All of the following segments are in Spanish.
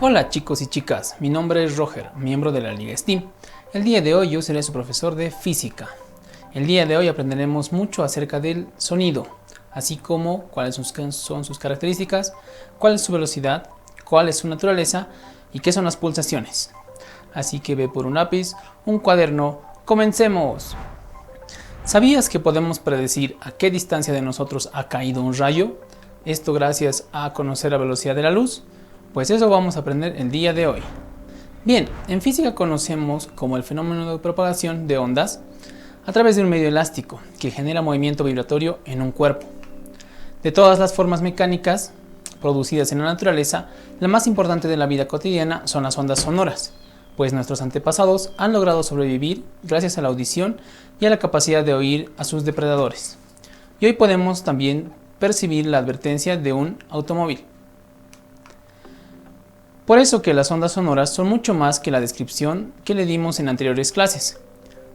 Hola chicos y chicas, mi nombre es Roger, miembro de la Liga STEAM. El día de hoy yo seré su profesor de física. El día de hoy aprenderemos mucho acerca del sonido, así como cuáles son sus características, cuál es su velocidad, cuál es su naturaleza y qué son las pulsaciones. Así que ve por un lápiz, un cuaderno, ¡comencemos! ¿Sabías que podemos predecir a qué distancia de nosotros ha caído un rayo? Esto gracias a conocer la velocidad de la luz. Pues eso vamos a aprender el día de hoy. Bien, en física conocemos como el fenómeno de propagación de ondas a través de un medio elástico que genera movimiento vibratorio en un cuerpo. De todas las formas mecánicas producidas en la naturaleza, la más importante de la vida cotidiana son las ondas sonoras, pues nuestros antepasados han logrado sobrevivir gracias a la audición y a la capacidad de oír a sus depredadores. Y hoy podemos también percibir la advertencia de un automóvil. Por eso que las ondas sonoras son mucho más que la descripción que le dimos en anteriores clases,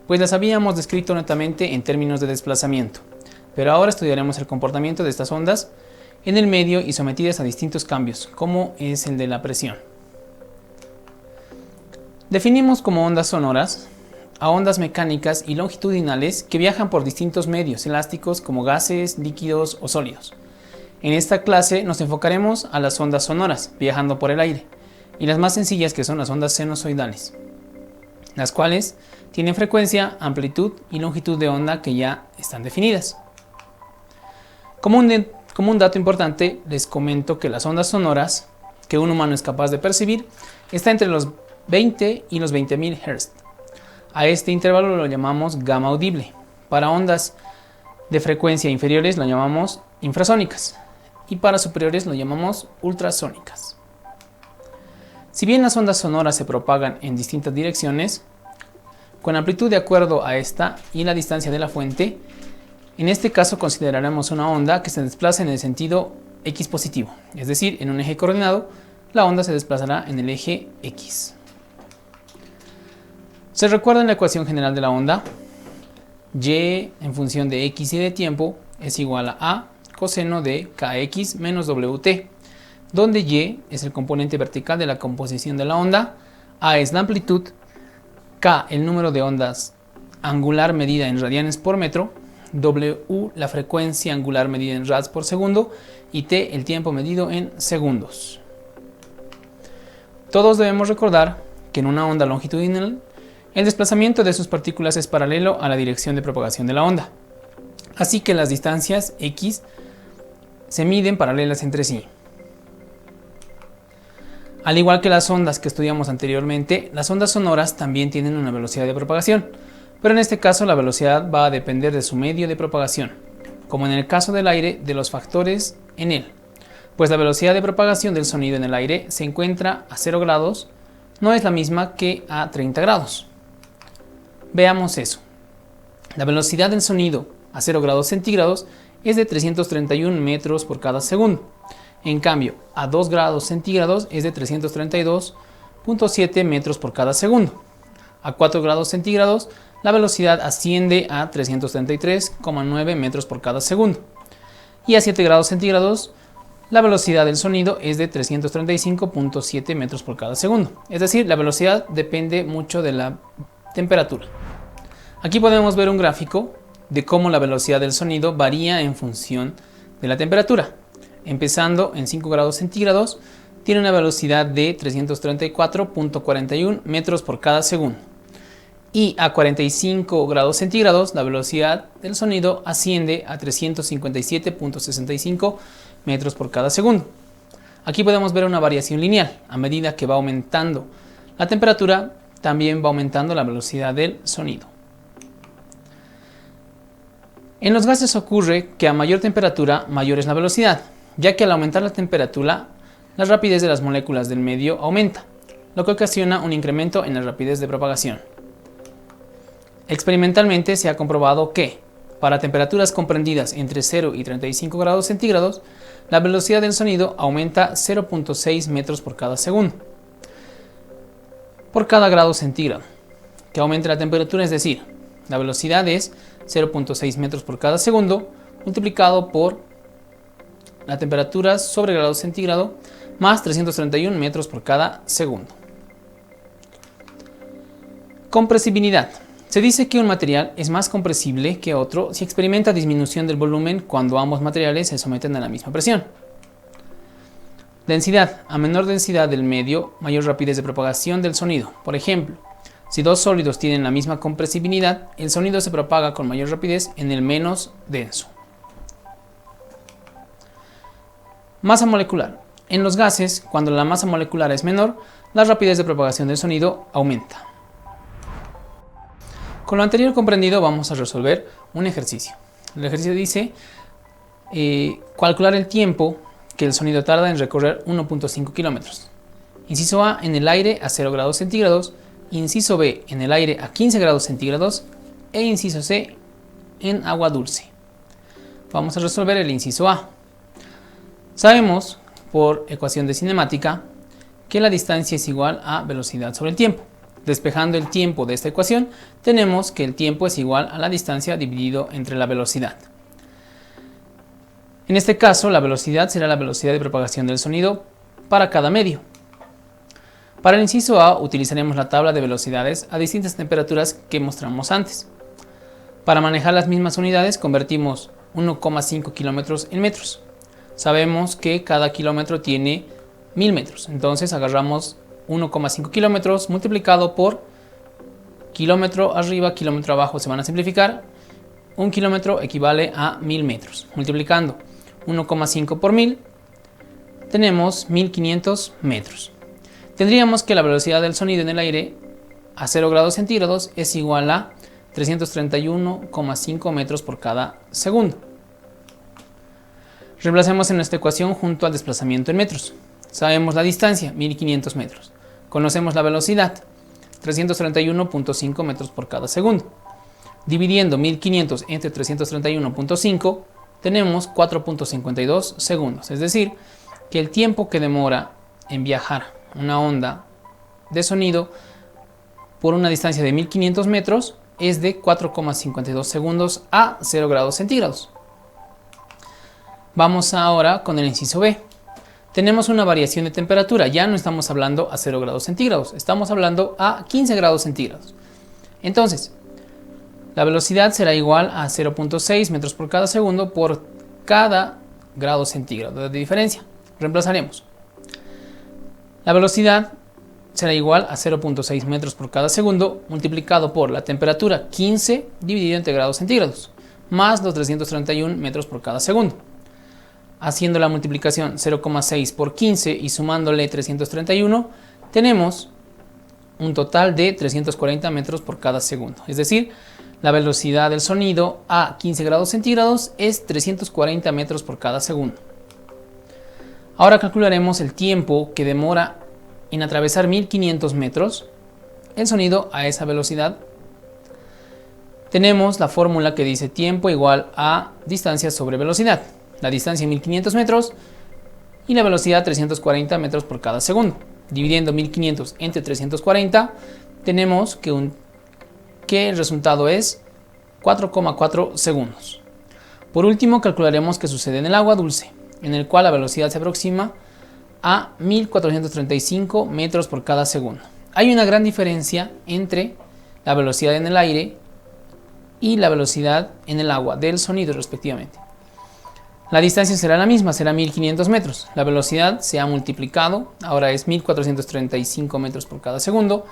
pues las habíamos descrito netamente en términos de desplazamiento, pero ahora estudiaremos el comportamiento de estas ondas en el medio y sometidas a distintos cambios, como es el de la presión. Definimos como ondas sonoras a ondas mecánicas y longitudinales que viajan por distintos medios elásticos como gases, líquidos o sólidos. En esta clase nos enfocaremos a las ondas sonoras viajando por el aire, y las más sencillas, que son las ondas sinusoidales, las cuales tienen frecuencia, amplitud y longitud de onda que ya están definidas. Como un dato importante, les comento que las ondas sonoras que un humano es capaz de percibir está entre los 20 y los 20.000 Hz. A este intervalo lo llamamos gamma audible. Para ondas de frecuencia inferiores lo llamamos infrasónicas y para superiores lo llamamos ultrasónicas. Si bien las ondas sonoras se propagan en distintas direcciones, con amplitud de acuerdo a esta y la distancia de la fuente, en este caso consideraremos una onda que se desplaza en el sentido X positivo, es decir, en un eje coordinado, la onda se desplazará en el eje X. ¿Se recuerdan la ecuación general de la onda? Y en función de X y de tiempo es igual a A coseno de Kx menos Wt, donde Y es el componente vertical de la composición de la onda, A es la amplitud, K el número de ondas angular medida en radianes por metro, W la frecuencia angular medida en rads por segundo y T el tiempo medido en segundos. Todos debemos recordar que en una onda longitudinal el desplazamiento de sus partículas es paralelo a la dirección de propagación de la onda, así que las distancias X se miden paralelas entre sí. Al igual que las ondas que estudiamos anteriormente, las ondas sonoras también tienen una velocidad de propagación, pero en este caso la velocidad va a depender de su medio de propagación, como en el caso del aire, de los factores en él, pues la velocidad de propagación del sonido en el aire se encuentra a 0 grados, no es la misma que a 30 grados. Veamos eso. La velocidad del sonido a 0 grados centígrados es de 331 metros por cada segundo. En cambio, a 2 grados centígrados es de 332.7 metros por cada segundo. A 4 grados centígrados, la velocidad asciende a 333,9 metros por cada segundo. Y a 7 grados centígrados, la velocidad del sonido es de 335.7 metros por cada segundo. Es decir, la velocidad depende mucho de la temperatura. Aquí podemos ver un gráfico de cómo la velocidad del sonido varía en función de la temperatura. Empezando en 5 grados centígrados, tiene una velocidad de 334.41 metros por cada segundo. Y a 45 grados centígrados, la velocidad del sonido asciende a 357.65 metros por cada segundo. Aquí podemos ver una variación lineal. A medida que va aumentando la temperatura, también va aumentando la velocidad del sonido. En los gases ocurre que a mayor temperatura, mayor es la velocidad, ya que al aumentar la temperatura, la rapidez de las moléculas del medio aumenta, lo que ocasiona un incremento en la rapidez de propagación. Experimentalmente se ha comprobado que, para temperaturas comprendidas entre 0 y 35 grados centígrados, la velocidad del sonido aumenta 0.6 metros por cada segundo, por cada grado centígrado, que aumente la temperatura, es decir, la velocidad es 0.6 metros por cada segundo multiplicado por la temperatura sobre grado centígrado más 331 metros por cada segundo. Compresibilidad. Se dice que un material es más compresible que otro si experimenta disminución del volumen cuando ambos materiales se someten a la misma presión. Densidad. A menor densidad del medio, mayor rapidez de propagación del sonido. Por ejemplo, si dos sólidos tienen la misma compresibilidad, el sonido se propaga con mayor rapidez en el menos denso. Masa molecular. En los gases, cuando la masa molecular es menor, la rapidez de propagación del sonido aumenta. Con lo anterior comprendido, vamos a resolver un ejercicio. El ejercicio dice calcular el tiempo que el sonido tarda en recorrer 1.5 kilómetros. Inciso A, en el aire a 0 grados centígrados. Inciso B, en el aire a 15 grados centígrados. E inciso C, en agua dulce. Vamos a resolver el inciso A. Sabemos, por ecuación de cinemática, que la distancia es igual a velocidad sobre el tiempo. Despejando el tiempo de esta ecuación, tenemos que el tiempo es igual a la distancia dividido entre la velocidad. En este caso, la velocidad será la velocidad de propagación del sonido para cada medio. Para el inciso A, utilizaremos la tabla de velocidades a distintas temperaturas que mostramos antes. Para manejar las mismas unidades, convertimos 1,5 kilómetros en metros. Sabemos que cada kilómetro tiene 1000 metros, entonces agarramos 1,5 kilómetros multiplicado por kilómetro arriba, kilómetro abajo, se van a simplificar. Un kilómetro equivale a 1000 metros. Multiplicando 1,5 por 1000, tenemos 1500 metros. Tendríamos que la velocidad del sonido en el aire a 0 grados centígrados es igual a 331,5 metros por cada segundo. Reemplacemos en esta ecuación junto al desplazamiento en metros. Sabemos la distancia, 1500 metros. Conocemos la velocidad, 331,5 metros por cada segundo. Dividiendo 1500 entre 331,5, tenemos 4,52 segundos. Es decir, que el tiempo que demora en viajar una onda de sonido por una distancia de 1500 metros es de 4,52 segundos a 0 grados centígrados. Vamos ahora con el inciso B. Tenemos una variación de temperatura, ya no estamos hablando a 0 grados centígrados, estamos hablando a 15 grados centígrados. Entonces, la velocidad será igual a 0,6 metros por cada segundo por cada grado centígrado de diferencia. Reemplazaremos. La velocidad será igual a 0,6 metros por cada segundo multiplicado por la temperatura 15 dividido entre grados centígrados, más los 331 metros por cada segundo. Haciendo la multiplicación 0,6 por 15 y sumándole 331, tenemos un total de 340 metros por cada segundo. Es decir, la velocidad del sonido a 15 grados centígrados es 340 metros por cada segundo. Ahora calcularemos el tiempo que demora en atravesar 1500 metros el sonido a esa velocidad. Tenemos la fórmula que dice tiempo igual a distancia sobre velocidad. La distancia 1500 metros y la velocidad 340 metros por cada segundo. Dividiendo 1500 entre 340, tenemos que el resultado es 4,4 segundos. Por último, calcularemos qué sucede en el agua dulce, en el cual la velocidad se aproxima a 1435 metros por cada segundo. Hay una gran diferencia entre la velocidad en el aire y la velocidad en el agua del sonido respectivamente. La distancia será la misma, será 1500 metros. La velocidad se ha multiplicado, ahora es 1435 metros por cada segundo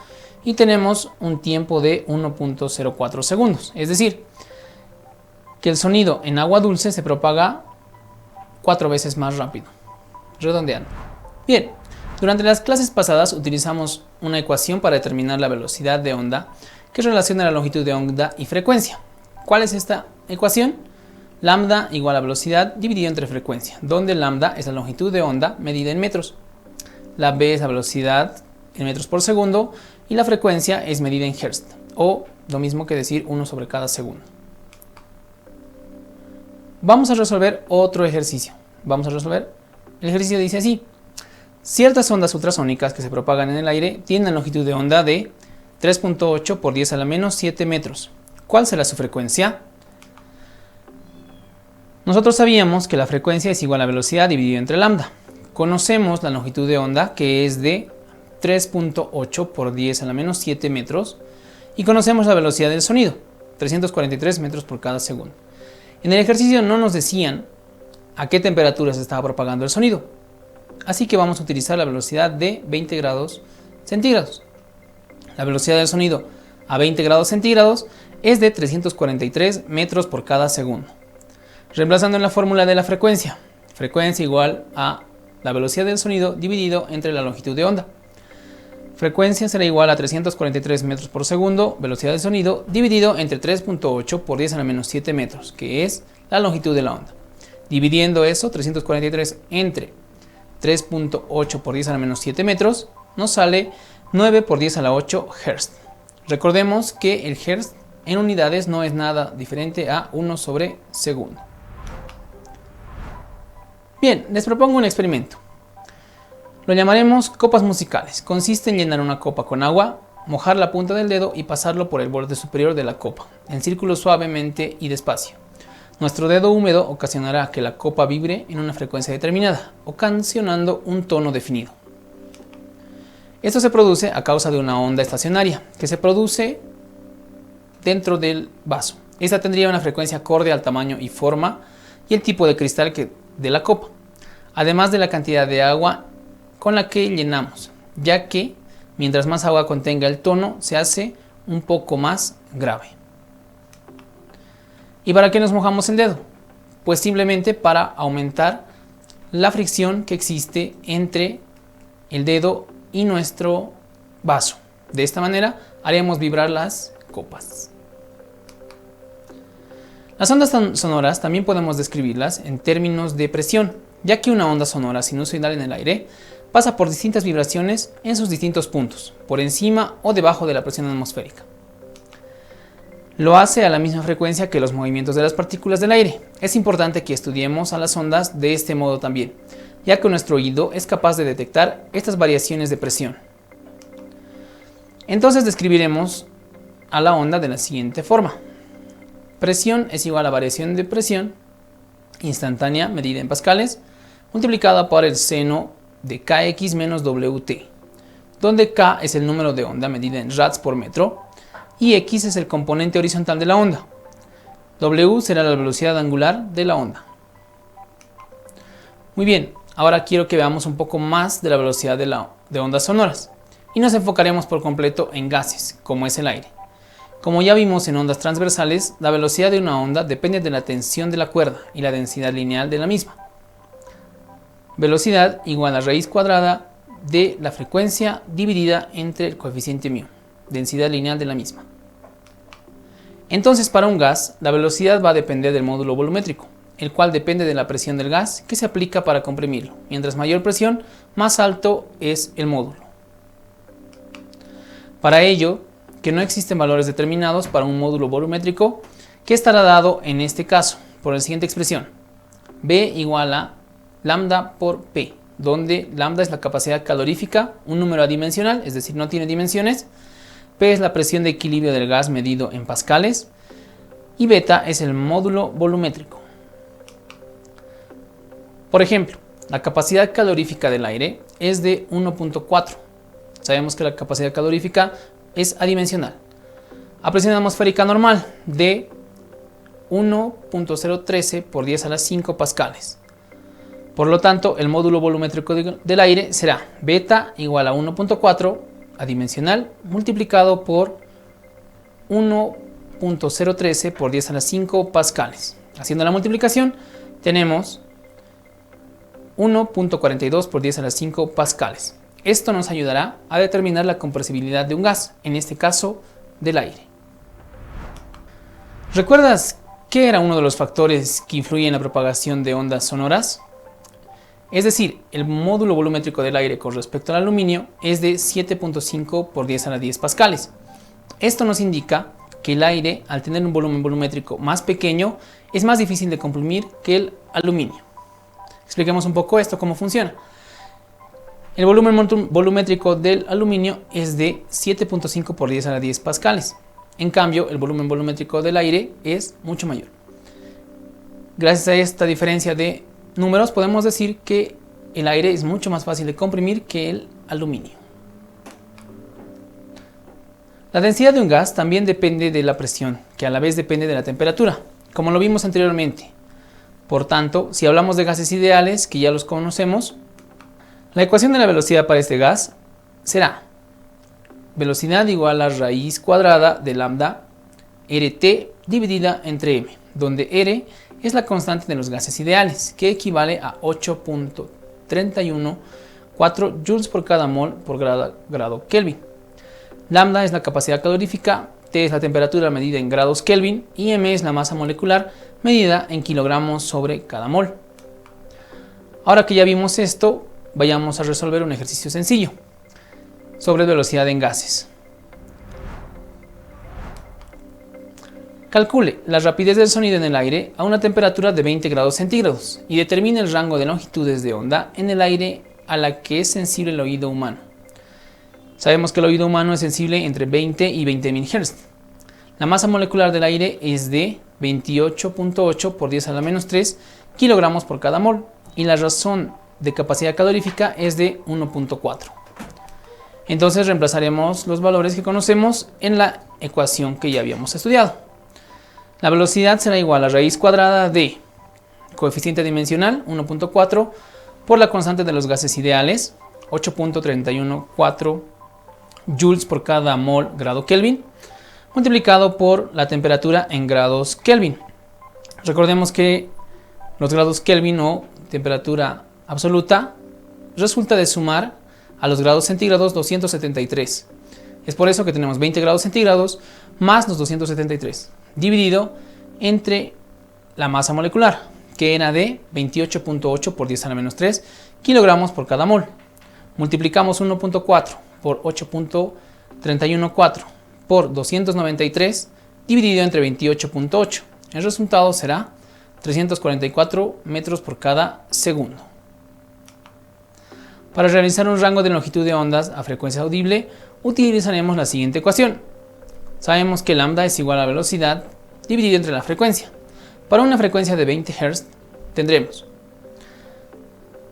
y tenemos un tiempo de 1,04 segundos. Es decir, que el sonido en agua dulce se propaga 4 veces más rápido. Redondeando. Bien, durante las clases pasadas utilizamos una ecuación para determinar la velocidad de onda que relaciona la longitud de onda y frecuencia. ¿Cuál es esta ecuación? Lambda igual a velocidad dividido entre frecuencia, donde lambda es la longitud de onda medida en metros, la b es la velocidad en metros por segundo y la frecuencia es medida en hertz, o lo mismo que decir 1 sobre cada segundo. Vamos a resolver otro ejercicio. El ejercicio dice así: ciertas ondas ultrasónicas que se propagan en el aire tienen una longitud de onda de 3,8 por 10 a la menos 7 metros. ¿Cuál será su frecuencia? Nosotros sabíamos que la frecuencia es igual a velocidad dividido entre lambda. Conocemos la longitud de onda, que es de 3.8 por 10 a la menos 7 metros, y conocemos la velocidad del sonido, 343 metros por cada segundo. En el ejercicio no nos decían a qué temperatura se estaba propagando el sonido, así que vamos a utilizar la velocidad de 20 grados centígrados. La velocidad del sonido a 20 grados centígrados es de 343 metros por cada segundo. Reemplazando en la fórmula de la frecuencia igual a la velocidad del sonido dividido entre la longitud de onda. Frecuencia será igual a 343 metros por segundo, velocidad del sonido, dividido entre 3.8 por 10 a la menos 7 metros, que es la longitud de la onda. Dividiendo eso, 343 entre 3.8 por 10 a la menos 7 metros, nos sale 9 por 10 a la 8 Hz. Recordemos que el Hz en unidades no es nada diferente a 1 sobre segundo. Bien, les propongo un experimento. Lo llamaremos copas musicales. Consiste en llenar una copa con agua, mojar la punta del dedo y pasarlo por el borde superior de la copa, en círculos suavemente y despacio. Nuestro dedo húmedo ocasionará que la copa vibre en una frecuencia determinada, ocasionando un tono definido. Esto se produce a causa de una onda estacionaria que se produce dentro del vaso. Esta tendría una frecuencia acorde al tamaño y forma y el tipo de cristal de la copa, además de la cantidad de agua con la que llenamos, ya que mientras más agua contenga el tono se hace un poco más grave. ¿Y para qué nos mojamos el dedo? Pues simplemente para aumentar la fricción que existe entre el dedo y nuestro vaso. De esta manera haremos vibrar las copas. Las ondas sonoras también podemos describirlas en términos de presión, ya que una onda sonora sinusoidal en el aire pasa por distintas vibraciones en sus distintos puntos, por encima o debajo de la presión atmosférica. Lo hace a la misma frecuencia que los movimientos de las partículas del aire. Es importante que estudiemos a las ondas de este modo también, ya que nuestro oído es capaz de detectar estas variaciones de presión. Entonces describiremos a la onda de la siguiente forma. Presión es igual a variación de presión instantánea medida en pascales multiplicada por el seno de Kx menos Wt, donde K es el número de onda medida en rads por metro y X es el componente horizontal de la onda. W será la velocidad angular de la onda. Muy bien, ahora quiero que veamos un poco más de la velocidad de ondas sonoras y nos enfocaremos por completo en gases, como es el aire. Como ya vimos en ondas transversales, la velocidad de una onda depende de la tensión de la cuerda y la densidad lineal de la misma. Velocidad igual a raíz cuadrada de la frecuencia dividida entre el coeficiente μ, densidad lineal de la misma. Entonces, para un gas, la velocidad va a depender del módulo volumétrico, el cual depende de la presión del gas que se aplica para comprimirlo. Mientras mayor presión, más alto es el módulo. Para ello, que no existen valores determinados para un módulo volumétrico, que estará dado en este caso por la siguiente expresión: B igual a lambda por P, donde lambda es la capacidad calorífica, un número adimensional, es decir, no tiene dimensiones. P es la presión de equilibrio del gas medido en pascales y beta es el módulo volumétrico. Por ejemplo, la capacidad calorífica del aire es de 1.4. Sabemos que la capacidad calorífica es adimensional. A presión atmosférica normal de 1.013 por 10 a la 5 pascales. Por lo tanto, el módulo volumétrico del aire será beta igual a 1.4 adimensional multiplicado por 1.013 por 10 a la 5 pascales. Haciendo la multiplicación, tenemos 1.42 por 10 a la 5 pascales. Esto nos ayudará a determinar la compresibilidad de un gas, en este caso del aire. ¿Recuerdas qué era uno de los factores que influyen en la propagación de ondas sonoras? Es decir, el módulo volumétrico del aire con respecto al aluminio es de 7.5 por 10 a la 10 pascales. Esto nos indica que el aire, al tener un volumen volumétrico más pequeño, es más difícil de comprimir que el aluminio. Expliquemos un poco esto, cómo funciona. El volumen volumétrico del aluminio es de 7.5 por 10 a la 10 pascales. En cambio, el volumen volumétrico del aire es mucho mayor. Gracias a esta diferencia de números, podemos decir que el aire es mucho más fácil de comprimir que el aluminio. La densidad de un gas también depende de la presión, que a la vez depende de la temperatura, como lo vimos anteriormente. Por tanto, si hablamos de gases ideales, que ya los conocemos, la ecuación de la velocidad para este gas será velocidad igual a raíz cuadrada de lambda RT dividida entre m, donde R es la constante de los gases ideales, que equivale a 8.314 joules por cada mol por grado Kelvin. Lambda es la capacidad calorífica, T es la temperatura medida en grados Kelvin y m es la masa molecular medida en kilogramos sobre cada mol. Ahora que ya vimos esto, vayamos a resolver un ejercicio sencillo sobre velocidad en gases. Calcule la rapidez del sonido en el aire a una temperatura de 20 grados centígrados y determine el rango de longitudes de onda en el aire a la que es sensible el oído humano. Sabemos que el oído humano es sensible entre 20 y 20.000 Hz. La masa molecular del aire es de 28.8 por 10 a la menos 3 kilogramos por cada mol y la razón de capacidad calorífica es de 1.4. Entonces reemplazaremos los valores que conocemos en la ecuación que ya habíamos estudiado. La velocidad será igual a raíz cuadrada de coeficiente dimensional 1.4 por la constante de los gases ideales 8.314 joules por cada mol grado Kelvin multiplicado por la temperatura en grados Kelvin. Recordemos que los grados Kelvin o temperatura absoluta resulta de sumar a los grados centígrados 273. Es por eso que tenemos 20 grados centígrados más los 273 dividido entre la masa molecular, que era de 28.8 por 10 a la menos 3 kilogramos por cada mol. Multiplicamos 1.4 por 8.314 por 293 dividido entre 28.8. El resultado será 344 metros por cada segundo. Para realizar un rango de longitud de ondas a frecuencia audible, utilizaremos la siguiente ecuación. Sabemos que lambda es igual a velocidad dividido entre la frecuencia. Para una frecuencia de 20 Hz tendremos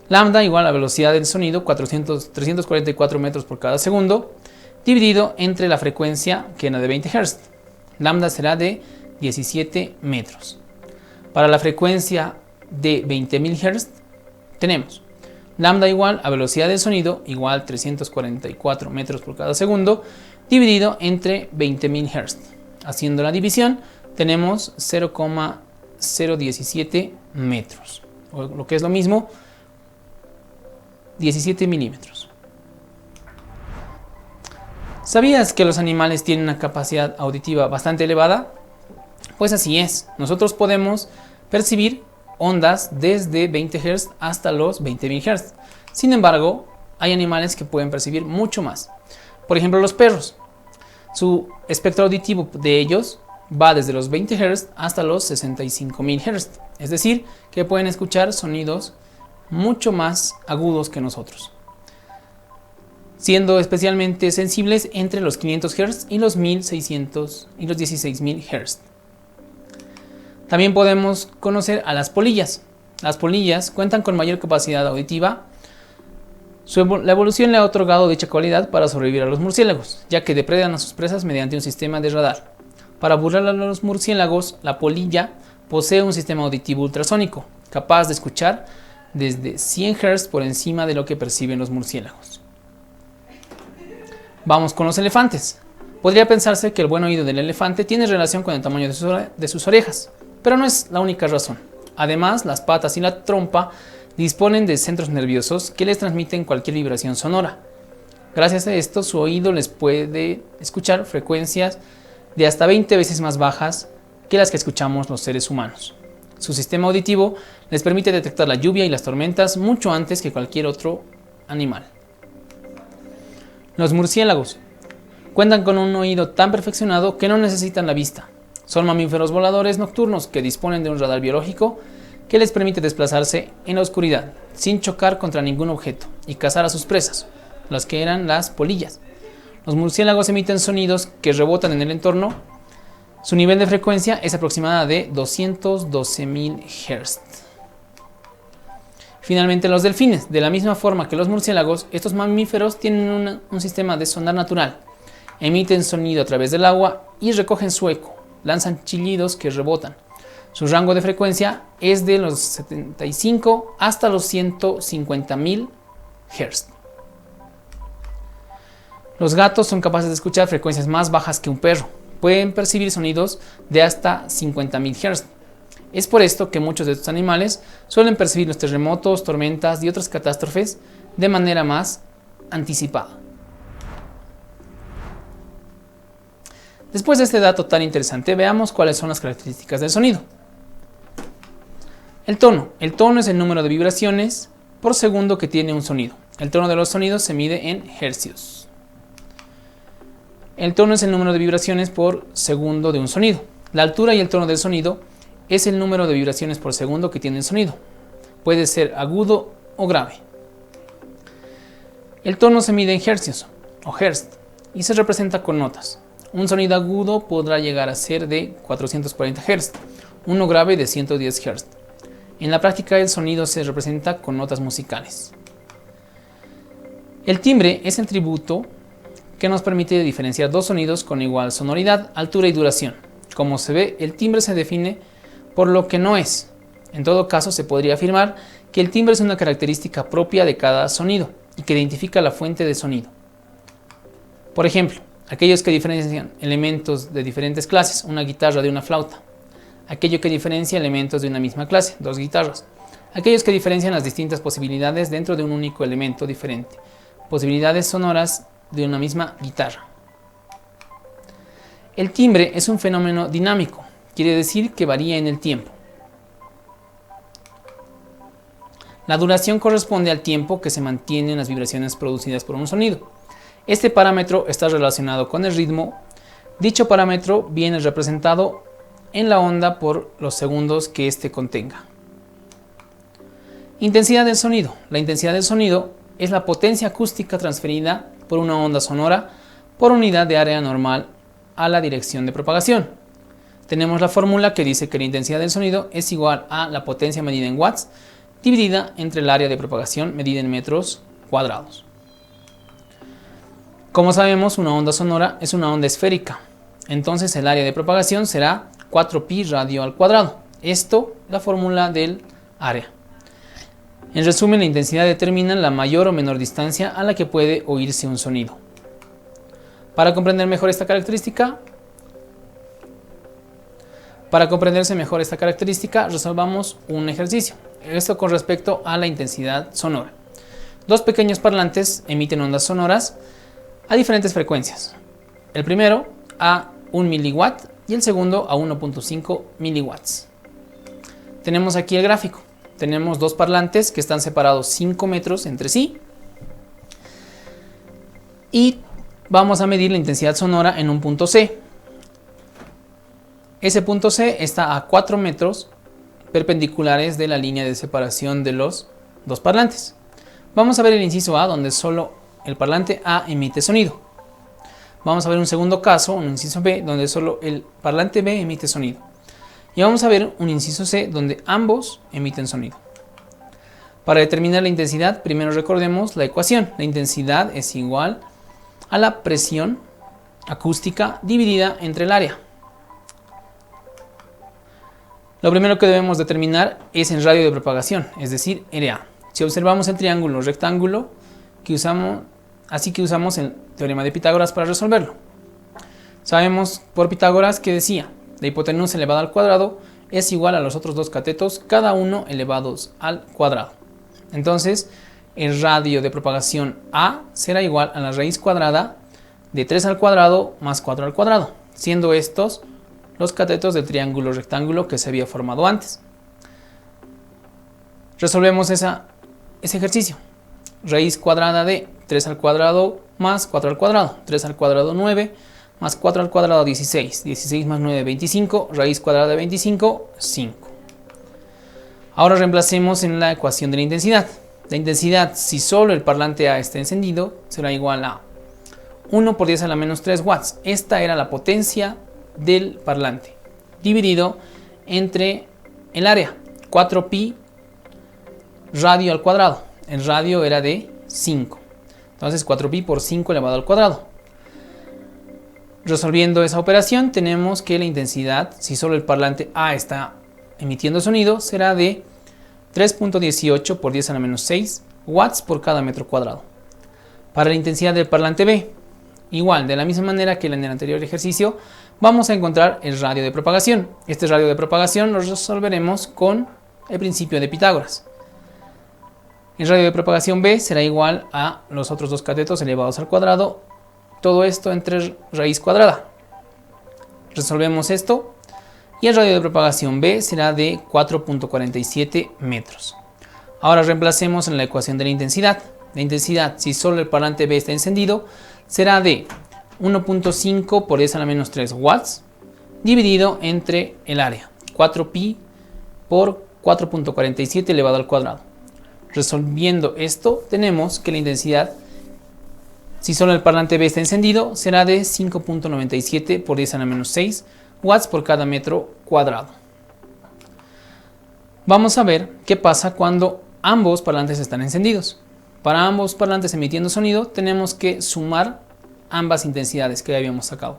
lambda igual a velocidad del sonido 344 metros por cada segundo dividido entre la frecuencia que era de 20 Hz. Lambda será de 17 metros. Para la frecuencia de 20.000 Hz tenemos lambda igual a velocidad del sonido igual a 344 metros por cada segundo dividido entre 20.000 Hz. Haciendo la división tenemos 0,017 metros, o lo que es lo mismo, 17 milímetros. ¿Sabías que los animales tienen una capacidad auditiva bastante elevada? Pues así es, nosotros podemos percibir ondas desde 20 Hz hasta los 20.000 Hz. Sin embargo, hay animales que pueden percibir mucho más. Por ejemplo, los perros. Su espectro auditivo de ellos va desde los 20 Hz hasta los 65.000 Hz. Es decir, que pueden escuchar sonidos mucho más agudos que nosotros, siendo especialmente sensibles entre los 500 Hz y los 1600 y los 16.000 Hz. También podemos conocer a las polillas. Las polillas cuentan con mayor capacidad auditiva. La evolución le ha otorgado dicha cualidad para sobrevivir a los murciélagos, ya que depredan a sus presas mediante un sistema de radar. Para burlar a los murciélagos, la polilla posee un sistema auditivo ultrasónico, capaz de escuchar desde 100 Hz por encima de lo que perciben los murciélagos. Vamos con los elefantes. Podría pensarse que el buen oído del elefante tiene relación con el tamaño de sus orejas, pero no es la única razón. Además, las patas y la trompa disponen de centros nerviosos que les transmiten cualquier vibración sonora. Gracias a esto, su oído les puede escuchar frecuencias de hasta 20 veces más bajas que las que escuchamos los seres humanos. Su sistema auditivo les permite detectar la lluvia y las tormentas mucho antes que cualquier otro animal. Los murciélagos cuentan con un oído tan perfeccionado que no necesitan la vista. Son mamíferos voladores nocturnos que disponen de un radar biológico que les permite desplazarse en la oscuridad sin chocar contra ningún objeto y cazar a sus presas, las que eran las polillas. Los murciélagos emiten sonidos que rebotan en el entorno. Su nivel de frecuencia es aproximada de 212.000 Hz. Finalmente, los delfines. De la misma forma que los murciélagos, estos mamíferos tienen un sistema de sonar natural. Emiten sonido a través del agua y recogen su eco. Lanzan chillidos que rebotan. Su rango de frecuencia es de los 75 hasta los 150.000 Hz. Los gatos son capaces de escuchar frecuencias más bajas que un perro. Pueden percibir sonidos de hasta 50.000 Hz. Es por esto que muchos de estos animales suelen percibir los terremotos, tormentas y otras catástrofes de manera más anticipada. Después de este dato tan interesante, veamos cuáles son las características del sonido. El tono. El tono es el número de vibraciones por segundo que tiene un sonido. El tono de los sonidos se mide en hercios. El tono es el número de vibraciones por segundo de un sonido. La altura y el tono del sonido es el número de vibraciones por segundo que tiene el sonido. Puede ser agudo o grave. El tono se mide en hercios o hertz y se representa con notas. Un sonido agudo podrá llegar a ser de 440 Hz, uno grave de 110 Hz. En la práctica, el sonido se representa con notas musicales. El timbre es el tributo que nos permite diferenciar dos sonidos con igual sonoridad, altura y duración. Como se ve, el timbre se define por lo que no es. En todo caso, se podría afirmar que el timbre es una característica propia de cada sonido y que identifica la fuente de sonido. Por ejemplo, aquellos que diferencian elementos de diferentes clases, una guitarra de una flauta. Aquello que diferencia elementos de una misma clase, dos guitarras. Aquellos que diferencian las distintas posibilidades dentro de un único elemento diferente, posibilidades sonoras de una misma guitarra. El timbre es un fenómeno dinámico, quiere decir que varía en el tiempo. La duración corresponde al tiempo que se mantienen las vibraciones producidas por un sonido. Este parámetro está relacionado con el ritmo. Dicho parámetro viene representado en la onda por los segundos que éste contenga. Intensidad del sonido. La intensidad del sonido es la potencia acústica transferida por una onda sonora por unidad de área normal a la dirección de propagación. Tenemos la fórmula que dice que la intensidad del sonido es igual a la potencia medida en watts dividida entre el área de propagación medida en metros cuadrados. Como sabemos, una onda sonora es una onda esférica. Entonces el área de propagación será 4pi radio al cuadrado. Esto, la fórmula del área. En resumen, la intensidad determina la mayor o menor distancia a la que puede oírse un sonido. Para comprenderse mejor esta característica, resolvamos un ejercicio. Esto con respecto a la intensidad sonora. Dos pequeños parlantes emiten ondas sonoras a diferentes frecuencias. El primero a 1 miliwatt y el segundo a 1.5 miliwatts. Tenemos aquí el gráfico. Tenemos dos parlantes que están separados 5 metros entre sí. Y vamos a medir la intensidad sonora en un punto C. Ese punto C está a 4 metros perpendiculares de la línea de separación de los dos parlantes. Vamos a ver el inciso A, donde solo el parlante A emite sonido. Vamos a ver un segundo caso, un inciso B, donde solo el parlante B emite sonido. Y vamos a ver un inciso C, donde ambos emiten sonido. Para determinar la intensidad, primero recordemos la ecuación. La intensidad es igual a la presión acústica dividida entre el área. Lo primero que debemos determinar es el radio de propagación, es decir, RA. Si observamos el triángulo rectángulo que usamos el teorema de Pitágoras para resolverlo. Sabemos por Pitágoras que decía, la hipotenusa elevada al cuadrado es igual a los otros dos catetos, cada uno elevados al cuadrado. Entonces, el radio de propagación A será igual a la raíz cuadrada de 3 al cuadrado más 4 al cuadrado, siendo estos los catetos del triángulo rectángulo que se había formado antes. Resolvemos ese ejercicio. Raíz cuadrada de 3 al cuadrado más 4 al cuadrado. 3 al cuadrado 9 más 4 al cuadrado 16. 16 más 9, 25. Raíz cuadrada de 25, 5. Ahora reemplacemos en la ecuación de la intensidad. La intensidad, si solo el parlante A está encendido, será igual a 1 por 10 a la menos 3 watts. Esta era la potencia del parlante, dividido entre el área, 4pi radio al cuadrado. El radio era de 5. Entonces 4pi por 5 elevado al cuadrado. Resolviendo esa operación, tenemos que la intensidad, si solo el parlante A está emitiendo sonido, será de 3.18 por 10 a la menos 6 watts por cada metro cuadrado. Para la intensidad del parlante B, igual, de la misma manera que en el anterior ejercicio, vamos a encontrar el radio de propagación. Este radio de propagación lo resolveremos con el principio de Pitágoras. El radio de propagación B será igual a los otros dos catetos elevados al cuadrado, todo esto entre raíz cuadrada. Resolvemos esto y el radio de propagación B será de 4.47 metros. Ahora reemplacemos en la ecuación de la intensidad. La intensidad, si solo el parlante B está encendido, será de 1.5 por 10 a la menos 3 watts dividido entre el área, 4pi por 4.47 elevado al cuadrado. Resolviendo esto, tenemos que la intensidad, si solo el parlante B está encendido, será de 5.97 por 10 a la menos 6 watts por cada metro cuadrado. Vamos a ver qué pasa cuando ambos parlantes están encendidos. Para ambos parlantes emitiendo sonido, tenemos que sumar ambas intensidades que habíamos sacado.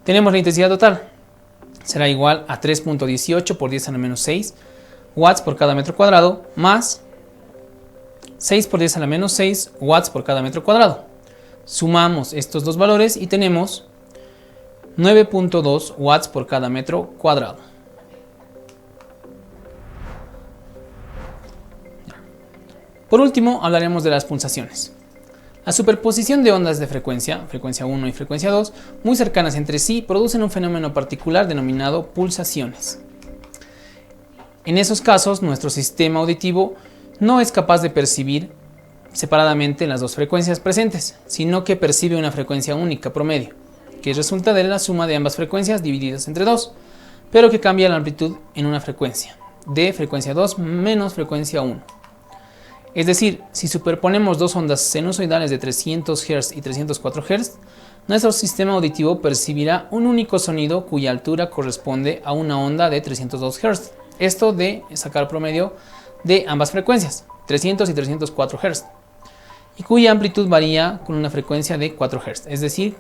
Tenemos la intensidad total, será igual a 3.18 por 10 a la menos 6 watts por cada metro cuadrado, más 6 por 10 a la menos 6 watts por cada metro cuadrado. Sumamos estos dos valores y tenemos 9.2 watts por cada metro cuadrado. Por último, hablaremos de las pulsaciones. La superposición de ondas de frecuencia 1 y frecuencia 2, muy cercanas entre sí, producen un fenómeno particular denominado pulsaciones. En esos casos, nuestro sistema auditivo no es capaz de percibir separadamente las dos frecuencias presentes, sino que percibe una frecuencia única promedio, que resulta de la suma de ambas frecuencias divididas entre 2, pero que cambia la amplitud en una frecuencia, de frecuencia 2 menos frecuencia 1. Es decir, si superponemos dos ondas sinusoidales de 300 Hz y 304 Hz, nuestro sistema auditivo percibirá un único sonido cuya altura corresponde a una onda de 302 Hz. Esto de sacar promedio de ambas frecuencias, 300 y 304 Hz, y cuya amplitud varía con una frecuencia de 4 Hz, es decir,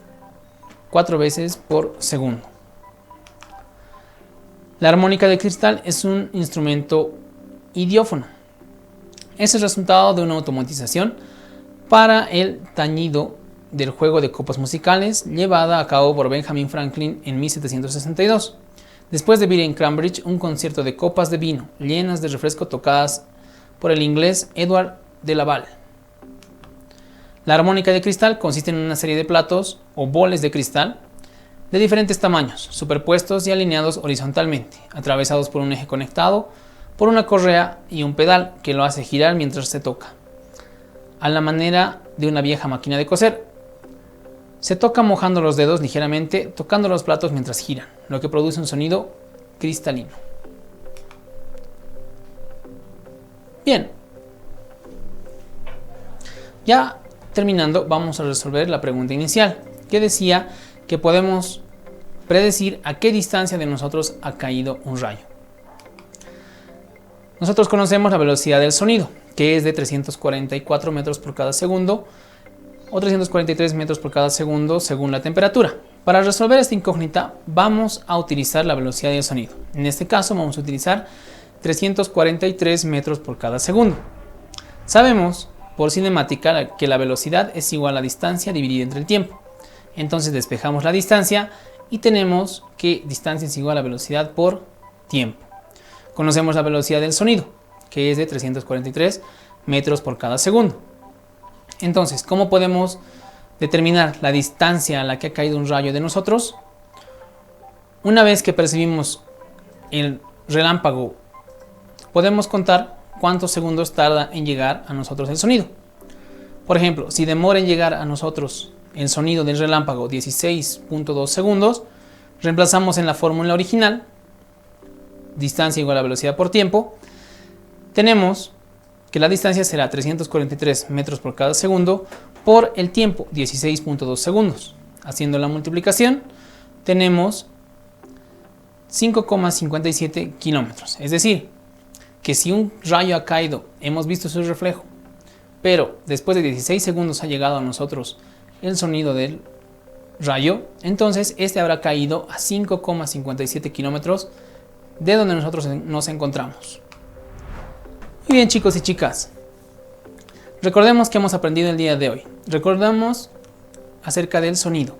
4 veces por segundo. La armónica de cristal es un instrumento idiófono. Es el resultado de una automatización para el tañido del juego de copas musicales llevada a cabo por Benjamin Franklin en 1762. Después de ver en Cambridge un concierto de copas de vino llenas de refresco tocadas por el inglés Edward de Laval. La armónica de cristal consiste en una serie de platos o boles de cristal de diferentes tamaños, superpuestos y alineados horizontalmente, atravesados por un eje conectado por una correa y un pedal que lo hace girar mientras se toca, a la manera de una vieja máquina de coser. Se toca mojando los dedos ligeramente, tocando los platos mientras giran, lo que produce un sonido cristalino. Bien, ya terminando, vamos a resolver la pregunta inicial, que decía que podemos predecir a qué distancia de nosotros ha caído un rayo. Nosotros conocemos la velocidad del sonido, que es de 344 metros por cada segundo o 343 metros por cada segundo según la temperatura. Para resolver esta incógnita vamos a utilizar la velocidad del sonido. En este caso vamos a utilizar 343 metros por cada segundo. Sabemos por cinemática que la velocidad es igual a la distancia dividida entre el tiempo. Entonces despejamos la distancia y tenemos que distancia es igual a velocidad por tiempo. Conocemos la velocidad del sonido, que es de 343 metros por cada segundo. Entonces, ¿cómo podemos determinar la distancia a la que ha caído un rayo de nosotros? Una vez que percibimos el relámpago, podemos contar cuántos segundos tarda en llegar a nosotros el sonido. Por ejemplo, si demora en llegar a nosotros el sonido del relámpago 16.2 segundos, reemplazamos en la fórmula original, distancia igual a velocidad por tiempo, tenemos que la distancia será 343 metros por cada segundo por el tiempo, 16.2 segundos. Haciendo la multiplicación, tenemos 5,57 kilómetros. Es decir, que si un rayo ha caído, hemos visto su reflejo, pero después de 16 segundos ha llegado a nosotros el sonido del rayo, entonces este habrá caído a 5,57 kilómetros de donde nosotros nos encontramos. Muy bien, chicos y chicas, recordemos que hemos aprendido el día de hoy. Recordamos acerca del sonido,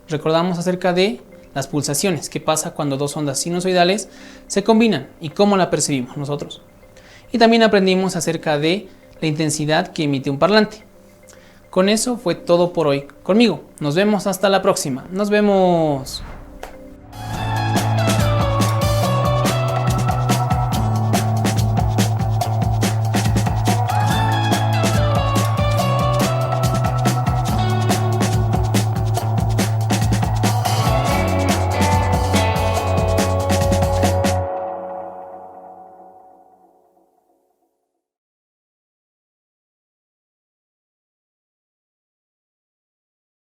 recordamos acerca de las pulsaciones, qué pasa cuando dos ondas sinusoidales se combinan y cómo la percibimos nosotros. Y también aprendimos acerca de la intensidad que emite un parlante. Con eso fue todo por hoy conmigo. Nos vemos hasta la próxima. Nos vemos.